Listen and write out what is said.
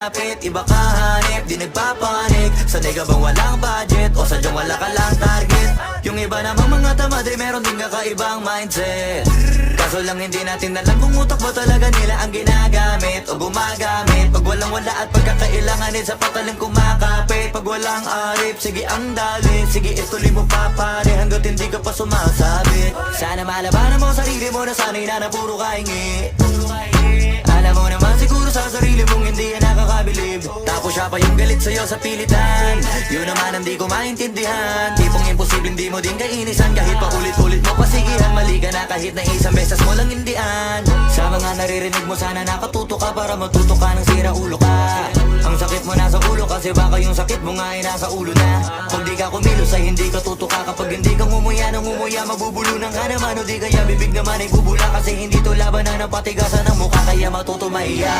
Iba ka hanip, di nagpapanik. Sanay ka bang walang budget o sadyang wala ka lang target? Yung iba namang mga tamad ay meron din kakaibang mindset. Kaso lang hindi natin alam kung utak ba talaga nila ang ginagamit o gumagamit. Pag walang wala at pagkakailanganin sa patalim kumakapit. Pag walang arip, sige ang dali, sige ituloy mo pa pare hanggat hindi ka pa sumasabit. Sana malabanan mo sarili mo na sanay na puro kahingi. Alam mo naman siguro sa sarili mong hindi yan nakakabilib. Tapos siya pa yung galit sa'yo sa pilitan. Yun naman ang di ko maintindihan. Tipong imposibleng di mo din kainisan. Kahit pa ulit-ulit mo pasigihan, mali ka na kahit na isang beses mo lang hindian. Sa mga naririnig mo sana nakatuto ka para matuto ka ng sira ulo ka. Ang sakit mo nasa ulo kasi baka yung sakit mo nga ay nasa ulo na. Kung di ka kumilos ay hindi ka tutuka. Kapag hindi ka ngumuya ng ngumuya, mabubulunan ka naman. O di kaya bibig naman ay bubula kasi hindi to laban na ng patigasan ng mukha kaya matuto maiya.